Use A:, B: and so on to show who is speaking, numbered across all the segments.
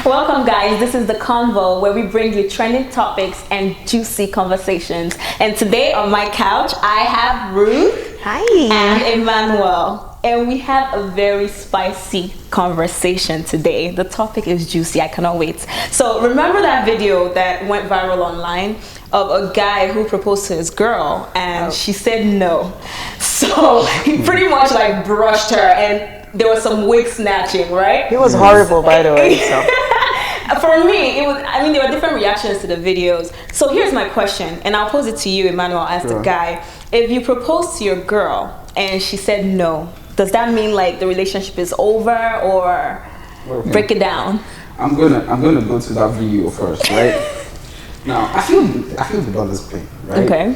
A: Welcome guys, this is the Convo where we bring you trending topics and juicy conversations. And today on my couch, I have Ruth.
B: Hi.
A: And Emmanuel. And we have a very spicy conversation today. The topic is juicy, I cannot wait. So remember that video that went viral online of a guy who proposed to his girl and she said no. So he pretty much like brushed her and there was some wig snatching, right?
B: It was horrible, by the way. So.
A: For me, it was. I mean, there were different reactions to the videos. So here's my question, and I'll pose it to you, Emmanuel, as the guy. If you propose to your girl and she said no, does that mean like the relationship is over, or break it down?
C: I'm gonna go to that video first, right? Now I feel the brother's pain, right?
A: Okay.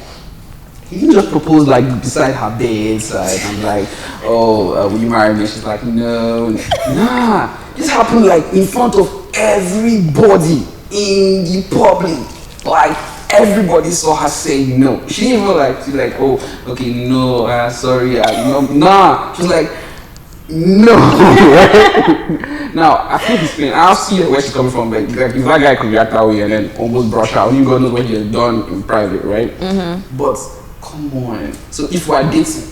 C: He didn't just propose like beside her bedside. I'm like, oh, will you marry me? She's like, no, nah. This happened like in front of everybody in the public. Like everybody saw her say no. She didn't even like, she's like, oh, okay, no, sorry, no, nah. She's like, no. Right? Now I feel his pain. I'll see where she's coming from. Like if that guy could react that way and then almost brush her, you God knows what he has done in private, right? Mm-hmm. But come on. So if we're dating,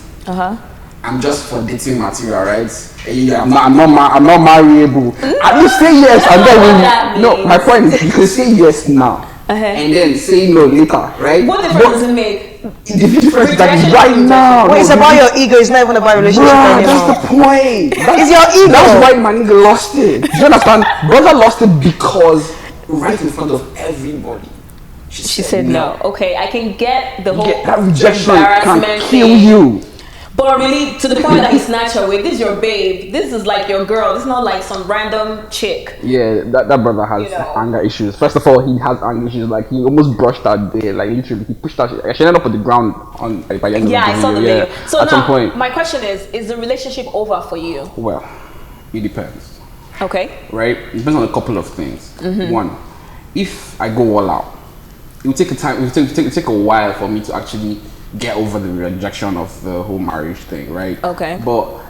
C: I'm just for dating material, right? Yeah, I'm not marriable. I will say yes and then no. My point is you can say yes now and then say no later, right?
A: What difference does it make?
C: The difference is that right now.
B: Wait, it's about your ego. It's not even about relationship anymore.
C: That's the point.
B: It's your ego.
C: That's why my nigga lost it. Do you understand? Brother lost it because right in front of everybody.
A: She said no. Okay, I can get the whole
C: that rejection
A: embarrassment
C: can kill
A: thing.
C: you.
A: But really, to the point that he snatched her away, this is your babe. This is like your girl. This is not like some random chick.
C: Yeah, that brother has anger issues. First of all, he has anger issues. Like he almost brushed her there. Like literally, he pushed her. She ended up on the ground on by the end of the video.
A: I saw the video. So
C: at
A: now,
C: some point,
A: my question is the relationship over for you?
C: Well, it depends.
A: Okay.
C: Right? It depends on a couple of things. One, if I go all out, it will take a time. It will take a while for me to actually get over the rejection of the whole marriage thing, right?
A: Okay.
C: But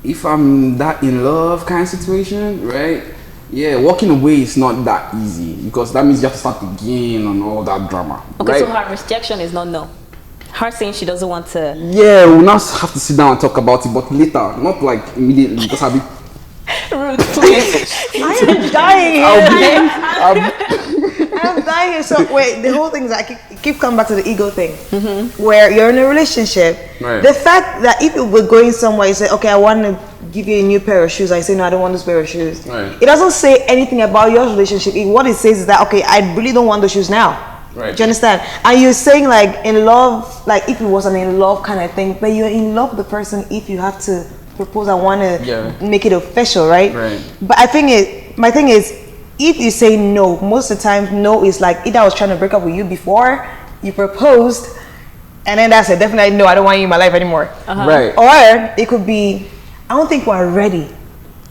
C: if I'm that in love kind of situation, right? Yeah, walking away is not that easy because that means you have to start again and all that drama.
A: Okay,
C: right?
A: so her rejection is not no. Her saying she doesn't want to.
C: Yeah, we'll now have to sit down and talk about it, but later, not like immediately because I'll be.
A: Ruth, please.
B: I am dying here. I'm dying here. So wait, the whole thing is I keep coming back to the ego thing, where you're in a relationship.
C: Right.
B: The fact that if we're going somewhere, you say, okay, I want to give you a new pair of shoes. I say, no, I don't want this pair of shoes.
C: Right.
B: It doesn't say anything about your relationship. What it says is that, okay, I really don't want those shoes now.
C: Right.
B: Do you understand? And you're saying like in love, like if it was an in love kind of thing, but you're in love with the person if you have to propose and want to make it official, right? But I think my thing is, if you say no, most of the time no is like either I was trying to break up with you before you proposed and then that's it, definitely no, I don't want you in my life anymore.
C: Right.
B: Or it could be I don't think we're ready.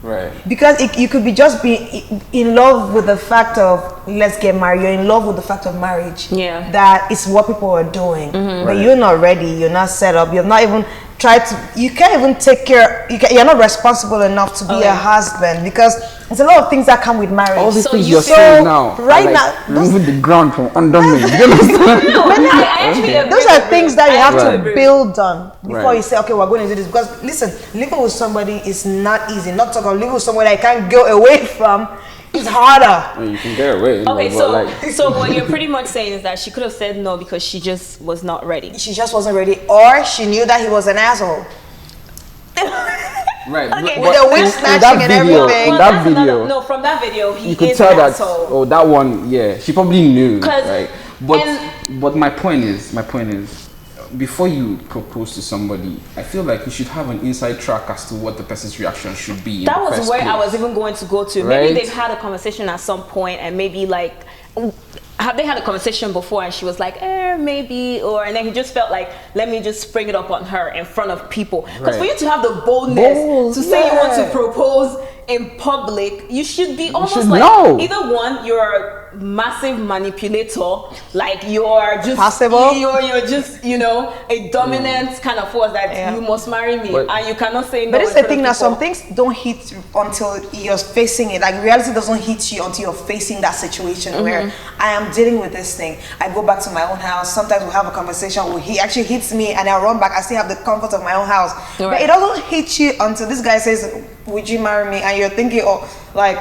C: Right.
B: Because you could be just be in love with the fact of let's get married. You're in love with the fact of marriage.
A: Yeah.
B: That is what people are doing. But you're not ready. You're not set up. You're not even tried to. You can't even take care. You're not responsible enough to be a husband because there's a lot of things that come with marriage.
C: All these
A: So
C: things
A: you
C: you're
A: feel
C: saying now,
B: right
C: are like
B: now,
C: removing the ground from under me. You understand?
A: No, I actually agree
B: those are
A: with
B: things
A: Ruth.
B: that you
A: I
B: have
A: actually
B: to build on before
C: Right.
B: you say, okay, we're going to do this. Because listen, living with somebody is not easy. Not talking about living with somebody I can't go away from. It's harder.
C: I mean, you can get away.
A: Okay,
C: but
A: so what you're pretty much saying is that she could have said no because she just was not ready.
B: She just wasn't ready, or she knew that he was an asshole.
C: right.
A: Okay,
B: with the wig snatching and everything.
C: In that
A: that's
C: video,
A: no, from that video, he
C: you could
A: is
C: tell
A: an
C: that.
A: asshole.
C: Oh, that one. Yeah, she probably knew.
A: 'Cause-
C: Right. But my point is, before you propose to somebody, I feel like you should have an inside track as to what the person's reaction should be.
A: That was where I was even going to go to.
C: Right?
A: Maybe they've had a conversation at some point, and maybe like, have they had a conversation before? And she was like, maybe, and then he just felt like, let me just spring it up on her in front of people. Because for you to have the boldness to say you want to propose in public, you should be almost either one, you're a massive manipulator, like you're just
B: possible.
A: You're just a dominant kind of force that you must marry me, and you cannot say no.
B: But it's the thing that some things don't hit until you're facing it. Like reality doesn't hit you until you're facing that situation where I am dealing with this thing. I go back to my own house. Sometimes we have a conversation where he actually hits me, and I run back. I still have the comfort of my own house. Right. But it doesn't hit you until this guy says, "Would you marry me?" And you're thinking, "Oh, like,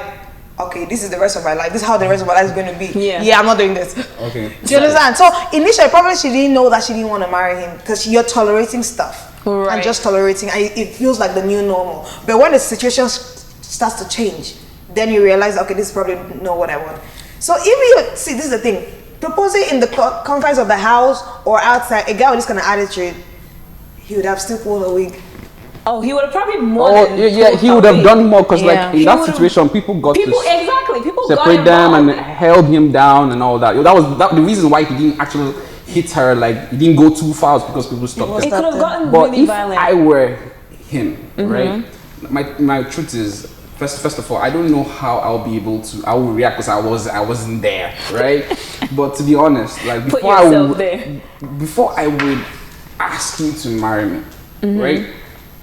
B: okay, this is the rest of my life. This is how the rest of my life is going to be. Yeah, I'm not doing this."
C: Okay.
B: Do you understand? So initially, probably she didn't know that she didn't want to marry him because you're tolerating stuff and just tolerating, and it feels like the new normal. But when the situation starts to change, then you realize, okay, this is probably not what I want. So if you see, this is the thing: proposing in the confines of the house or outside, a guy with this kind of attitude, he would have still pulled a wig.
A: Oh, he would have probably
C: he would have done more because like in that situation, people separate them and held him down and all that. That was the reason why he didn't actually hit her. Like he didn't go too far because people stopped him.
A: It could have gotten
C: but
A: really
C: if
A: violent.
C: I were him, right? My truth is, first of all, I don't know how I'll be able to. I will react because I wasn't there, right? But to be honest, like before I would ask you to marry me, right?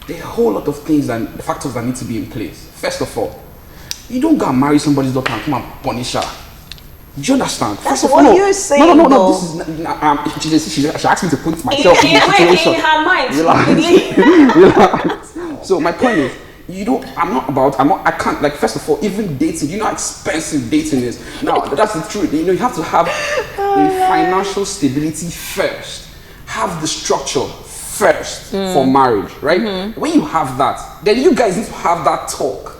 C: There are a whole lot of things and factors that need to be in place. First of all, you don't go and marry somebody's daughter and come and punish her. Do you understand?
B: That's what you're saying.
C: No. This is she asked me to put myself in the situation.
A: In her mind.
C: Relax. So my point is, I can't, like, first of all, even dating, you know how expensive dating is. Now, that's the truth. You have to have the financial stability first. Have the structure first for marriage, right? When you have that, then you guys need to have that talk.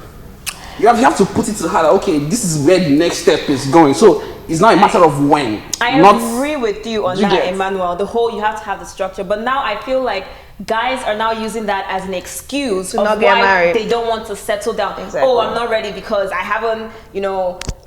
C: You have to put it to her that, okay, this is where the next step is going. So it's not a matter of when.
A: I agree with you on that, Emmanuel. The whole, you have to have the structure. But now I feel like guys are now using that as an excuse to not get married. They don't want to settle down. Exactly. Oh, I'm not ready because I haven't,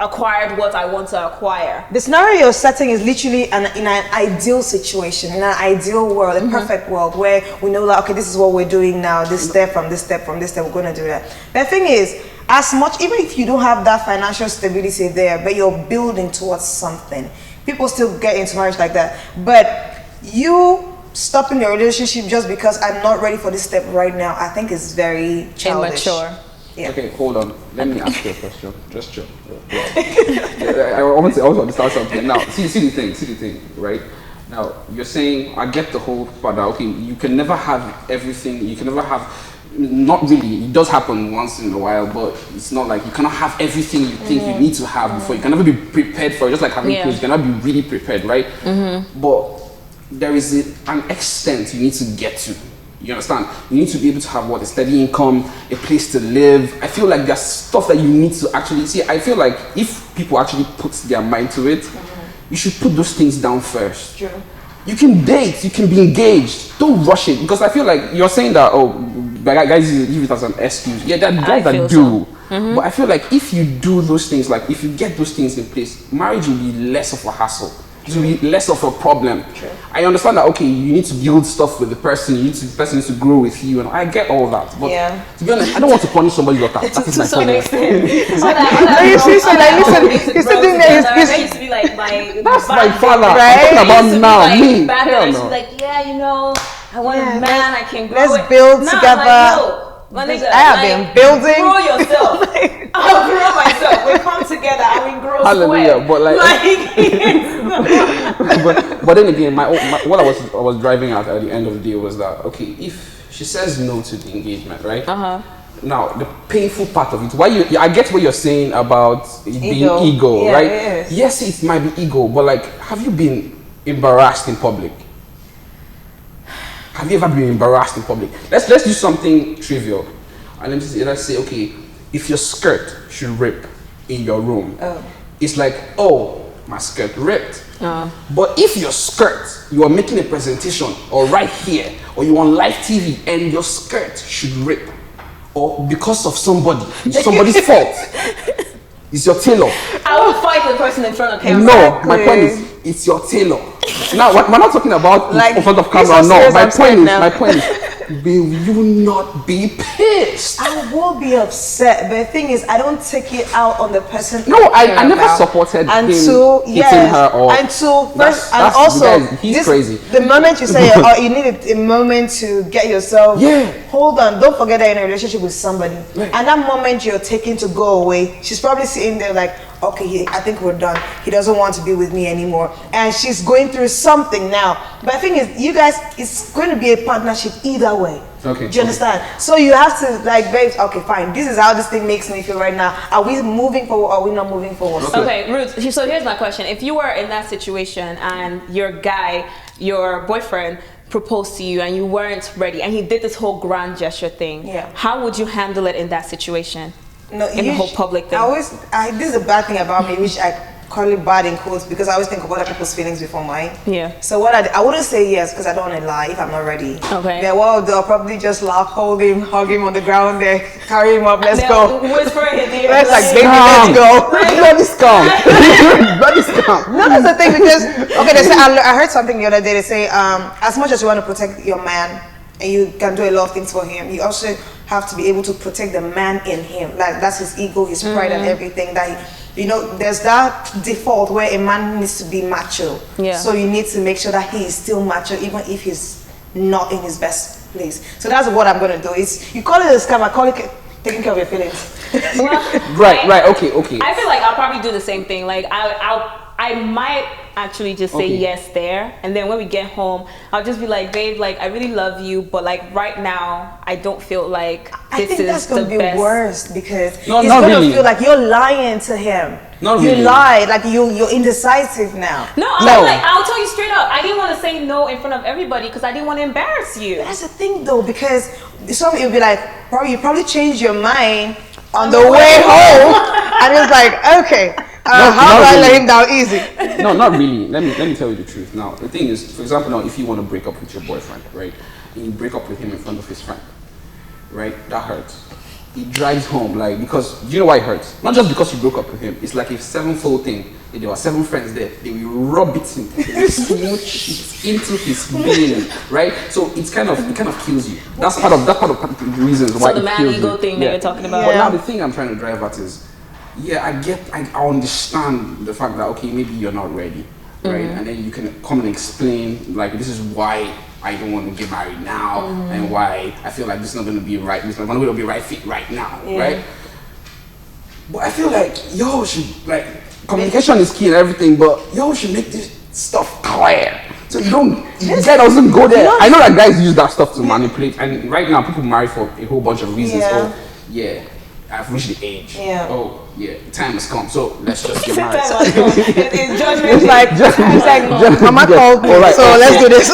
A: acquired what I want to acquire.
B: The scenario you're setting is literally in an ideal situation, in an ideal world, a perfect world where we know that, okay, this is what we're doing now, this step from this step, we're going to do that. The thing is, as much, even if you don't have that financial stability there, but you're building towards something, people still get into marriage like that. But you stopping your relationship just because I'm not ready for this step right now, I think is very childish.
A: Immature.
B: Yeah.
C: Okay, hold on. Let me ask you a question. Just chill. I want to also understand something. Now, see the thing, right? Now, you're saying, I get the whole part that, okay, you can never have everything, you can never have, not really, it does happen once in a while, but it's not like you cannot have everything you think you need to have before. You can never be prepared for it, just like having kids, you cannot be really prepared, right? But there is an extent you need to get to. You understand? You need to be able to have a steady income, a place to live. I feel like there's stuff that you need to actually see. I feel like if people actually put their mind to it, you should put those things down first.
B: True.
C: You can date, you can be engaged. Don't rush it, because I feel like you're saying that, guys use it as an excuse. Yeah, there are guys that do. But I feel like if you do those things, like if you get those things in place, marriage will be less of a hassle. It will be less of a problem. True. I understand that, okay, you need to build stuff with the person, the person needs to grow with you, and I get all that. But to be honest, I don't want to punish somebody's daughter. That is my problem.
B: You still doing that.
A: That used to be like
C: that's my father. Right? I'm talking about now. Me.
A: Back then, I used to be like, I want a man, I can grow.
B: Let's build together.
A: My nigga,
B: I have been building.
A: Grow yourself. I'll grow myself. We come together and we grow.
C: Hallelujah. But then again, what I was driving at the end of the day was that, okay, if she says no to the engagement, right? Now the painful part of it, I get what you're saying about it being ego, right? Yes, it might be ego, but like, have you been embarrassed in public? Have you ever been embarrassed in public? Let's do something trivial. And let's say, okay, if your skirt should rip in your room, it's like, oh, my skirt ripped. But if your skirt, you are making a presentation, or right here, or you on live TV, and your skirt should rip, or because of somebody's fault, it's your tailor.
A: I will fight the person in front of camera.
C: No, my point is, it's your tailor. Now, we're not talking about like, in front of camera. No, my point is, will you not be pissed?
B: I will be upset, but the thing is, I don't take it out on the person.
C: No, I never supported him hitting her or.
B: And also,
C: he's crazy.
B: The moment you say, oh, you need a moment to get yourself.
C: Yeah.
B: Hold on, don't forget that you're in a relationship with somebody.
C: Right.
B: And that moment you're taking to go away, she's probably sitting there like, okay, I think we're done. He doesn't want to be with me anymore. And she's going through something now. But the thing is, you guys, it's going to be a partnership either way.
C: Okay.
B: Do you understand? So you have to like, babes, okay, fine. This is how this thing makes me feel right now. Are we moving forward or are we not moving forward?
A: Okay, Ruth, so here's my question. If you were in that situation and your guy, your boyfriend, proposed to you and you weren't ready and he did this whole grand gesture thing, how would you handle it in that situation?
B: No,
A: in the whole public thing.
B: This is a bad thing about me, which I call it bad in quotes because I always think of other people's feelings before mine.
A: Yeah.
B: So what I wouldn't say yes because I don't want to lie if I'm not ready.
A: Okay.
B: Yeah, well, they'll probably just laugh, hold him, hug him on the ground there, carry him up, let's go.
A: Whisper in his ear.
B: Let's baby, let's go.
C: Bloody scum. Bloody scum.
B: No, that's the thing because, okay, they say, I heard something the other day, they say, as much as you want to protect your man, and you can do a lot of things for him, you also have to be able to protect the man in him. Like that's his ego, his pride, and everything. That there's that default where a man needs to be macho.
A: Yeah.
B: So you need to make sure that he is still macho, even if he's not in his best place. So that's what I'm gonna do. You call it a scam, I call it taking care of your feelings.
C: Right. Okay.
A: I feel like I'll probably do the same thing. Like I might actually just say yes there, and then when we get home, I'll just be like, babe, like I really love you, but like right now, I don't feel like
B: I think that's gonna be worse because he's gonna feel like you're lying to him. You lied, like you're indecisive now.
A: I'll tell you straight up, I didn't want to say no in front of everybody because I didn't want to embarrass you.
B: But that's the thing though, because some you'll be like, you probably changed your mind on the way home, and it's like, okay. How do I let him down easy?
C: No, not really. Let me tell you the truth. Now, the thing is, for example, now if you want to break up with your boyfriend, right, and you break up with him in front of his friend, right, that hurts. He drives home, like, because, you know why it hurts? Not just because you broke up with him. It's like a sevenfold thing. If there were 7 friends there, they will rub it in, smooch it into his being, right? So it kind of kills you. That's part of the reasons why it kills you. So the man ego thing that you're talking about. But now the thing I'm trying to drive at is, I understand the fact that, okay, maybe you're not ready, right? And then you can come and explain, like, this is why I don't want to get married now, and why I feel like this is not going to be right, this is not going to be right fit right now, right? But I feel like, communication is key and everything, but should make this stuff clear. So the guy doesn't go there. I know that guys use that stuff to manipulate, and right now people marry for a whole bunch of reasons. I've reached the age. The time has come. So let's just get married.
B: It's like Mama called me. Right, so let's do this.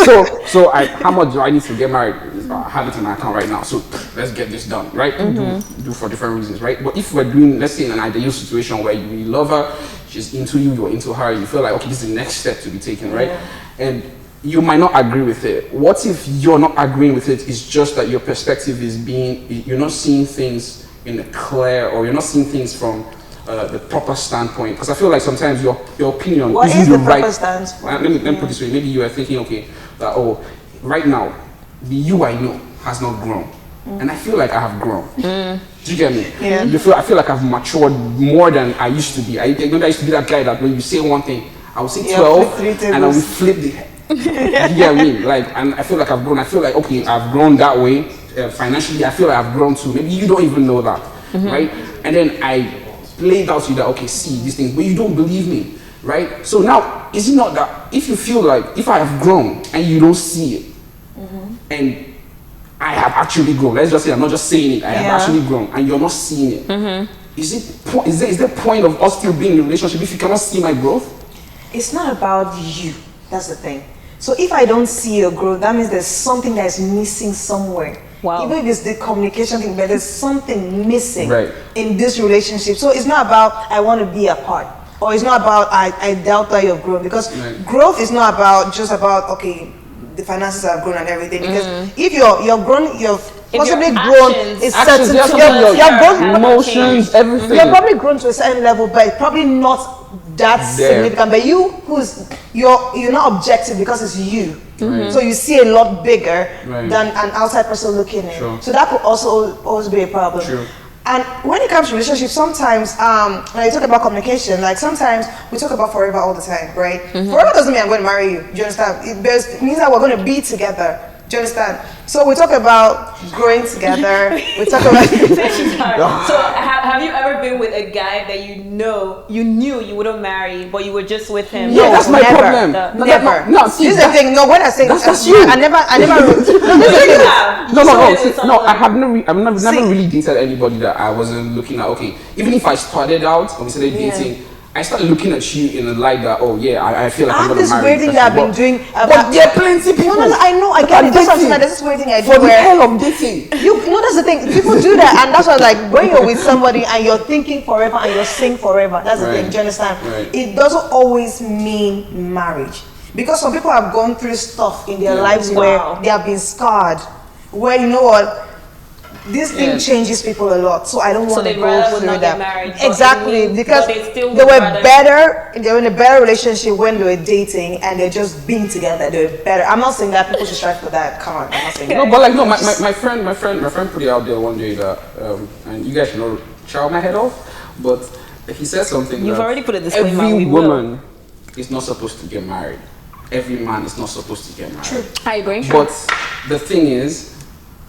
C: So how much do I need to get married? I have it in my account right now. So let's get this done, right? Do for different reasons, right? But if we're doing, let's say, in an ideal situation where you really love her, she's into you, you're into her, you feel like, okay, this is the next step to be taken, right? And you might not agree with it. What if you're not agreeing with it? It's just that your perspective is you're not seeing things in a clear, or you're not seeing things from the proper standpoint. Because I feel like sometimes your opinion isn't the right. Let me put it this way. Maybe you are thinking, okay, that right now the you I know has not grown, and I feel like I have grown. Do you get me? I feel like I've matured more than I used to be. I used to be that guy that when you say one thing, I will say 12, and I will flip the. You get me? Like, and I feel like I've grown. I feel like, okay, I've grown that way. Financially, I feel like I've grown too. Maybe you don't even know that, right? And then I laid out to you that, okay, see these things, but you don't believe me, right? So now, is it not that if you feel like, if I have grown and you don't see it, and I have actually grown, let's just say I'm not just saying it, I have actually grown, and you're not seeing it, is there a point of us still being in a relationship if you cannot see my growth?
B: It's not about you, that's the thing. So if I don't see your growth, that means there's something that is missing somewhere. Wow. Even if it's the communication thing, but there's something missing in this relationship. So it's not about I want to be apart, or it's not about I doubt that you've grown, because growth is not about just about, okay, the finances have grown and everything. Because if you're grown, you've possibly grown a certain
C: your emotions, everything.
B: You're probably grown to a certain level, but probably not that's significant. But you're not objective because it's you. So you see a lot bigger than an outside person looking in. So that could also be a problem. And when it comes to relationships, sometimes when you talk about communication, like sometimes we talk about forever all the time, right? Forever doesn't mean I'm going to marry you. Do you understand? It means that we're going to be together. Do you understand? So we talk about growing together. We talk about.
A: So have you ever been with a guy that you knew you wouldn't marry, but you were just with him?
C: No, that's my problem.
B: Never.
C: No,
B: this is the thing. No, when I say
C: that's you.
B: I never.
C: No. I've never really dated anybody that I wasn't looking at. Okay, even if I started out and we started dating. I started looking at you in a light that, I feel like I'm going to marry.
B: this weird thing that I've been doing.
C: But there are plenty of people.
B: No, I know, I get it. There's this weird thing I do.
C: For the hell of dating.
B: That's the thing. People do that, and that's why, like, when you're with somebody and you're thinking forever and you're saying forever, that's the thing. Do you understand? It doesn't always mean marriage. Because some people have gone through stuff in their lives where they have been scarred. Where, you know what? This thing changes people a lot, so I don't want to go through that. Exactly, because they were in a better relationship when they were dating and they're just being together. They were better. I'm not saying that people should strive for that. Come on, I'm not saying that.
C: No, but like my friend put it out there one day that and you guys should chow my head off, but he said something.
A: You've already put a disclaimer.
C: Every woman is not supposed to get married. Every man is not supposed to get married.
A: True. I agree.
C: But the thing is,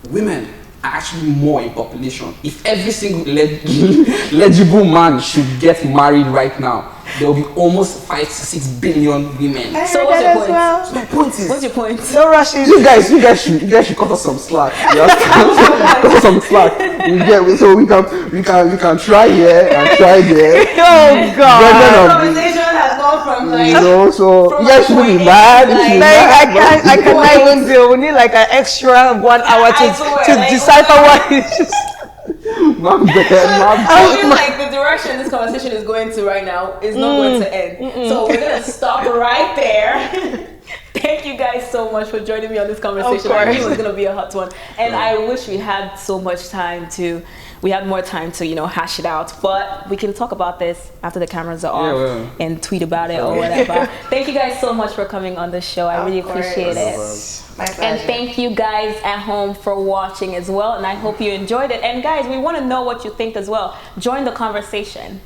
C: women are actually more in population. If every single legible man should get married right now, there will be almost 5 to 6 billion women.
A: So what's your point?
C: So my point is,
A: what's your point?
B: No rushing.
C: You guys should cut us some slack. Cut us some slack. So we can try here and try there.
B: Oh God.
A: Conversation has gone from like.
C: So you guys shouldn't be mad.
B: I cannot even deal. We need like an extra 1 hour to decipher what it is.
A: I feel like the direction this conversation is going to right now is not going to end. So we're going to stop right there. Thank you guys so much for joining me on this conversation. I knew it was going to be a hot one. And I wish we had so much time we had more time to, hash it out. But we can talk about this after the cameras are off and tweet about it or whatever. Thank you guys so much for coming on the show. I really appreciate it. And thank you guys at home for watching as well. And I hope you enjoyed it. And guys, we want to know what you think as well. Join the conversation.